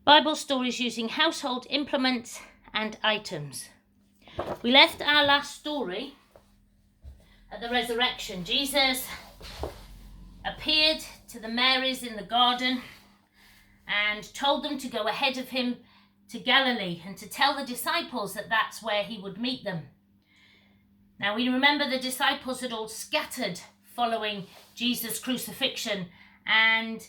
Bible stories using household implements and items. We left our last story at the resurrection. Jesus appeared to the Marys in the garden and told them to go ahead of him to Galilee and to tell the disciples that that's where he would meet them. Now we remember the disciples had all scattered following Jesus' crucifixion, and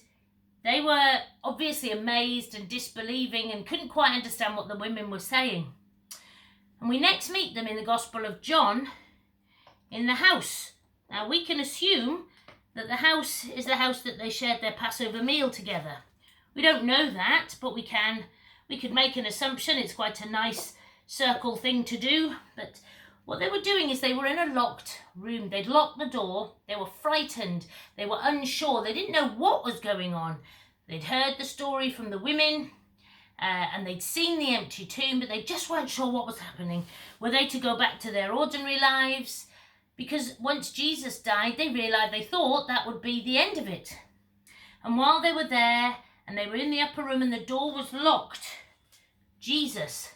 they were obviously amazed and disbelieving and couldn't quite understand what the women were saying. And we next meet them in the Gospel of John in the house. Now we can assume that the house is the house that they shared their Passover meal together. We don't know that, but we could make an assumption. It's quite a nice circle thing to do. But what they were doing is they were in a locked room. They'd locked the door. They were frightened. They were unsure. They didn't know what was going on. They'd heard the story from the women and they'd seen the empty tomb, but they just weren't sure what was happening. Were they to go back to their ordinary lives? Because once Jesus died, they thought that would be the end of it. And while they were there and they were in the upper room and the door was locked, Jesus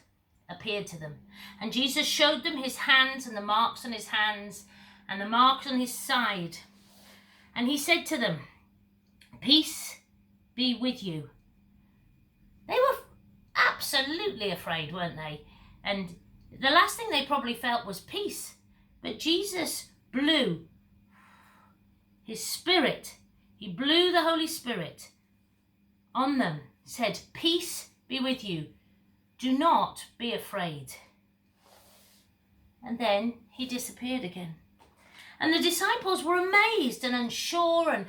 appeared to them. And Jesus showed them his hands and the marks on his hands and the marks on his side. And he said to them, "Peace be with you." They were absolutely afraid, weren't they? And the last thing they probably felt was peace. But Jesus blew his Spirit. He blew the Holy Spirit on them, said, "Peace be with you. Do not be afraid." And then he disappeared again. And the disciples were amazed and unsure and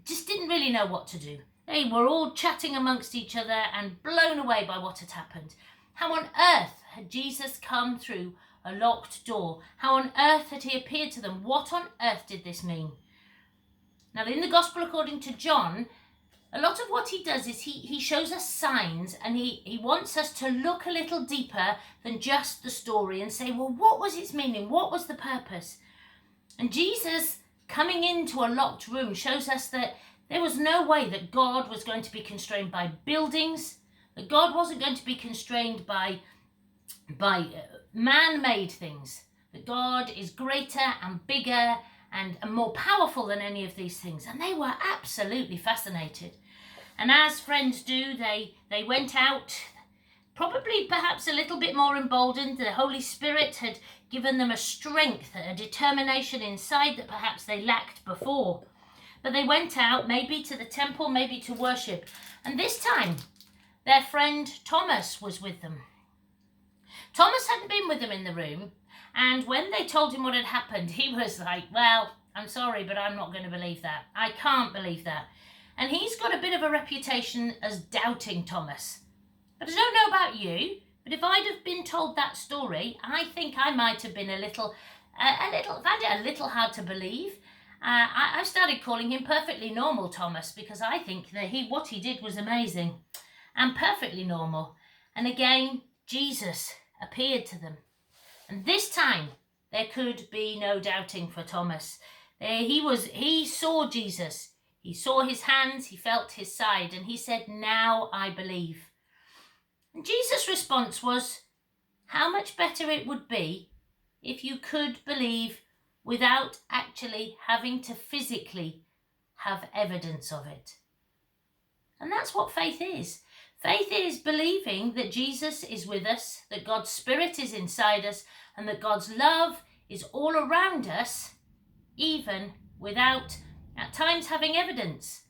just didn't really know what to do. They were all chatting amongst each other and blown away by what had happened. How on earth had Jesus come through a locked door? How on earth had he appeared to them? What on earth did this mean? Now, in the Gospel according to John, a lot of what he does is he shows us signs, and he wants us to look a little deeper than just the story and say, well, what was its meaning? What was the purpose? And Jesus coming into a locked room shows us that there was no way that God was going to be constrained by buildings, that God wasn't going to be constrained by man-made things, that God is greater and bigger and more powerful than any of these things. And they were absolutely fascinated. And as friends do, they went out, probably perhaps a little bit more emboldened. The Holy Spirit had given them a strength, a determination inside that perhaps they lacked before. But they went out, maybe to the temple, maybe to worship. And this time, their friend Thomas was with them. Thomas hadn't been with them in the room. And when they told him what had happened, he was like, well, I'm sorry, but I'm not going to believe that. I can't believe that. And he's got a bit of a reputation as doubting Thomas. But I don't know about you, but if I'd have been told that story, I think I might have been found it a little hard to believe. I started calling him perfectly normal Thomas, because I think that what he did was amazing and perfectly normal. And again, Jesus appeared to them. And this time, there could be no doubting for Thomas. He saw Jesus. He saw his hands, he felt his side, and he said, "Now I believe." And Jesus' response was, how much better it would be if you could believe without actually having to physically have evidence of it. And that's what faith is. Faith is believing that Jesus is with us, that God's Spirit is inside us, and that God's love is all around us, even without at times having evidence.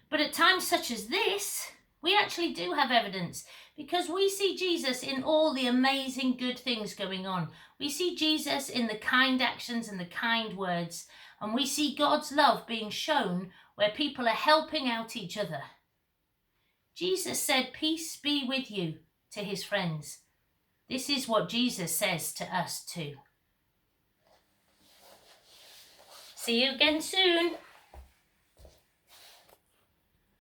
But at times such as this, we actually do have evidence, because we see Jesus in all the amazing good things going on. We see Jesus in the kind actions and the kind words, and we see God's love being shown where people are helping out each other. Jesus said, "Peace be with you," to his friends. This is what Jesus says to us too. See you again soon.